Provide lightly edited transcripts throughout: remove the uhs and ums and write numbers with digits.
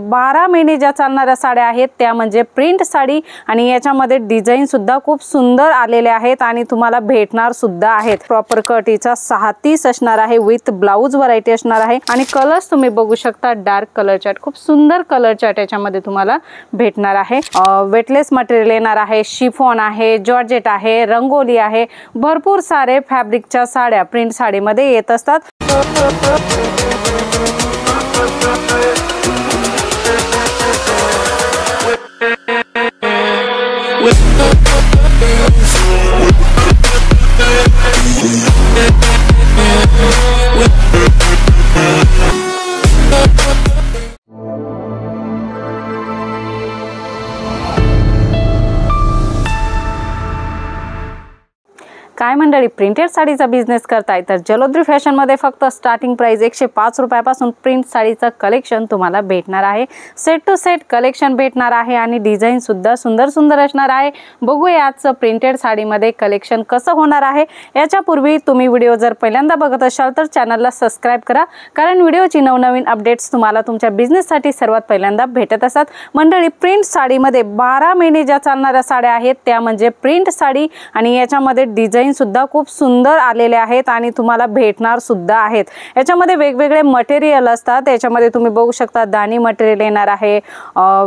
12 महिने ज्या चालणाऱ्या साड्या आहेत त्या म्हणजे प्रिंट साडी आणि याच्यामध्ये डिझाइन सुद्धा खूप सुंदर आलेले आहेत आणि तुम्हाला भेटणार सुद्धा आहेत। प्रॉपर कटीचा 630 असणार आहे विथ ब्लाउज व्हरायटी असणार आहे आणि कलर्स तुम्ही बघू शकता डार्क कलर चार्ट, खूप सुंदर कलर चार्ट याच्यामध्ये तुम्हाला भेटणार आहे। वेटलेस मटेरियल येणार आहे, शिफॉन आहे, जॉर्जेट आहे, रंगोली आहे, भरपूर सारे फॅब्रिकच्या साड्या प्रिंट साडीमध्ये येत असतात। काय मंडळी, प्रिंटेड साडीचा बिझनेस करताय तर जलोद्री फॅशन मध्ये फक्त स्टार्टिंग प्राइस 105 रुपयापासून प्रिंट साडीचं कलेक्शन तुम्हाला भेटणार आहे। सेट टू सेट कलेक्शन भेटणार आहे आणि डिझाइन सुद्धा सुंदर सुंदर असणार आहे। बघूया आजचं प्रिंटेड साडीमध्ये कलेक्शन कसं होणार आहे। याच्यापूर्वी तुम्ही व्हिडिओ जर पहिल्यांदा बघत असाल तर चॅनलला सबस्क्राइब करा, कारण व्हिडिओची नवनवीन अपडेट्स तुम्हाला तुमच्या बिझनेससाठी सर्वात पहिल्यांदा भेटत असतात। मंडळी, प्रिंट साडीमध्ये 12 महिने ज्या चालणाऱ्या साड्या आहेत त्या म्हणजे प्रिंट साडी आणि याच्यामध्ये डिझाइन सुद्धा खूप सुंदर आलेले आहेत आणि तुम्हाला भेटणार सुद्धा आहेत। याच्यामध्ये वेगवेगळे मटेरियल असतात। याच्यामध्ये तुम्ही बघू शकता दानी मटेरियल येणार आहे,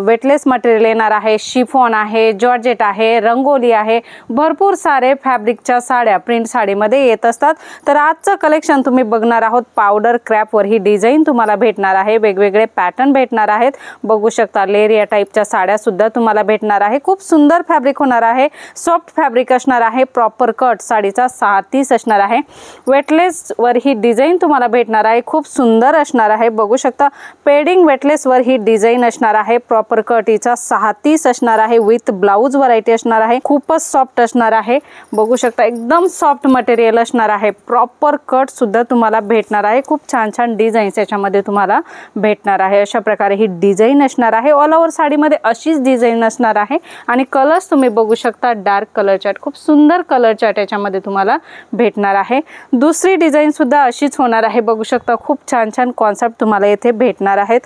वेटलेस मटेरियल येणार आहे, शिफॉन आहे, जॉर्जेट आहे, रंगोली आहे, भरपूर सारे फॅब्रिकच्या साड्या प्रिंट साडीमध्ये येत असतात। तर आजचं कलेक्शन तुम्ही बघणार आहोत। पावडर क्रॅप वर ही डिझाइन तुम्हाला भेटणार आहे, वेगवेगळे पॅटर्न भेटणार आहेत। बघू शकता लेरिया टाइपच्या साड्या सुद्धा तुम्हाला भेटणार आहे। खूप सुंदर फॅब्रिक होणार आहे, सॉफ्ट फॅब्रिक असणार आहे, प्रॉपर कट साडीचा 630 असणार आहे। वेटलेस वर ही डिझाइन तुम्हाला भेटणार आहे, खूप सुंदर असणार आहे। बघू शकता पेडिंग वेटलेस वर ही डिझाइन असणार आहे, प्रॉपर कटीचा 630 असणार आहे विथ ब्लाउज व्हरायटी असणार आहे। खूपच सॉफ्ट असणार आहे, बघू शकता एकदम सॉफ्ट मटेरियल असणार आहे। प्रॉपर कट सुद्धा तुम्हाला भेटणार आहे, खूप छान छान डिझाईन्स याच्यामध्ये तुम्हाला भेटणार आहे। अशा प्रकारे ही डिझाइन असणार आहे। ऑल ओव्हर साडीमध्ये अशीच डिझाइन असणार आहे आणि कलर्स तुम्ही बघू शकता डार्क कलर चार्ट, खूप सुंदर कलर चार्ट याच्यामध्ये तुम्हाला भेटणार आहे। दुसरी डिझाइन सुद्धा अशीच होणार आहे। बघू शकता खूप छान छान कॉन्सेप्ट तुम्हाला येथे भेटणार आहेत।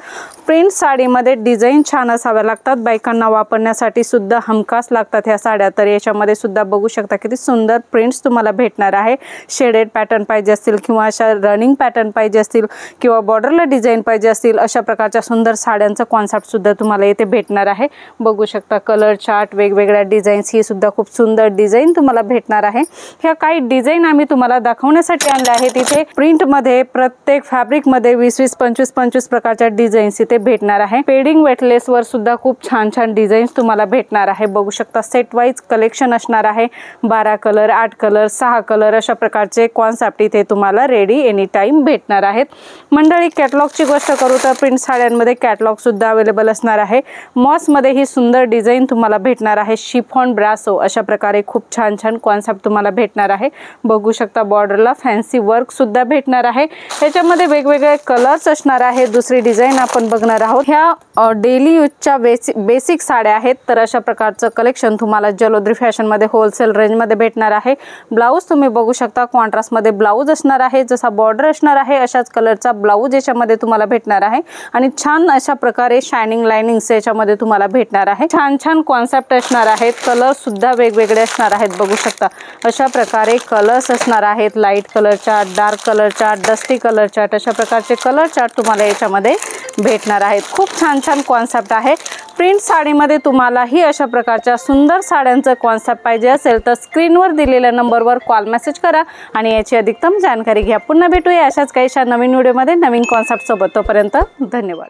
प्रिंट साडीमध्ये डिझाइन छान असाव्या लागतात, बायकांना वापरण्यासाठी सुद्धा हमखास लागतात ह्या साड्या। तर याच्यामध्ये सुद्धा बघू शकता किती सुंदर प्रिंट्स तुम्हाला भेटणार आहे। शेडेड पॅटर्न पाहिजे असतील किंवा अशा रनिंग पॅटर्न पाहिजे असतील किंवा बॉर्डरला डिझाइन पाहिजे असतील, अशा प्रकारच्या सुंदर साड्यांचं कॉन्सेप्ट सुद्धा तुम्हाला येथे भेटणार आहे। बघू शकता कलर चार्ट, वेगवेगळ्या डिझाईन्स, ही सुद्धा खूप सुंदर डिझाइन तुम्हाला भेटणार आहे। ह्या काही डिझाइन आम्ही तुम्हाला दाखवण्यासाठी आणले आहेत। इथे प्रिंट मध्ये प्रत्येक फॅब्रिक मध्ये 20-20, 25-25 प्रकारच्या डिझाईन्स इथे भेटणार आहे। पेडिंग वेटलेस वर सुद्धा खूप छान छान डिझाईन्स तुम्हाला भेटणार आहे। बघू शकता सेट वाइज कलेक्शन असणार आहे। 12 कलर, 8 कलर, 6 कलर अशा प्रकारचे कॉन्सेप्ट इथे तुम्हाला रेडी एनी टाइम भेटणार आहेत। मंडळी, कॅटलॉगची गोष्ट करू तर प्रिंट साड्यांमध्ये कॅटलॉग सुद्धा अवेलेबल असणार आहे। मॉस मध्ये ही सुंदर डिझाइन तुम्हाला भेटणार आहे। शिफॉन ब्रासो अशा प्रकारे खूप छान छान कॉन्सेप्ट तुम्हाला भेटणार आहे। बघू शकता बॉर्डरला फॅन्सी वर्क सुद्धा भेटणार आहे। याच्यामध्ये वेगवेगळे कलर्स असणार आहे। दुसरी डिझाइन आपण बघणार आहोत। ह्या डेली यूजच्या बेसिक साड्या आहेत। तर अशा प्रकारचं कलेक्शन तुम्हाला जलोद्री फॅशन मध्ये होलसेल रेंज मध्ये भेटणार आहे। ब्लाउज तुम्ही बघू शकता कॉन्ट्रास्ट मध्ये ब्लाउज असणार आहे, जसा बॉर्डर असणार आहे अशाच कलरचा ब्लाउज याच्यामध्ये तुम्हाला भेटणार आहे आणि छान अशा प्रकारे शायनिंग लाइनिंग्स याच्यामध्ये तुम्हाला भेटणार आहे। छान छान कॉन्सेप्ट असणार आहेत, कलर सुद्धा वेगवेगळे असणार आहेत। बघू शकता अशा प्रकारे कलर्स असणार आहेत, light colour chart, dark colour chart, dusty colour chart, अशा प्रकारचे कलर चार्ट तुम्हाला याच्यामध्ये भेटणार आहेत। खूप छान छान कॉन्सेप्ट आहे। प्रिंट साडीमध्ये तुम्हाला ही अशा प्रकारच्या सुंदर साड्यांचं कॉन्सेप्ट पाहिजे असेल तर स्क्रीनवर दिलेल्या नंबरवर कॉल मेसेज करा आणि याची अधिकतम जानकारी घ्या। पुन्हा भेटूया अशाच काहीशा नवीन व्हिडिओमध्ये नवीन कॉन्सेप्ट सोबत। तोपर्यंत धन्यवाद।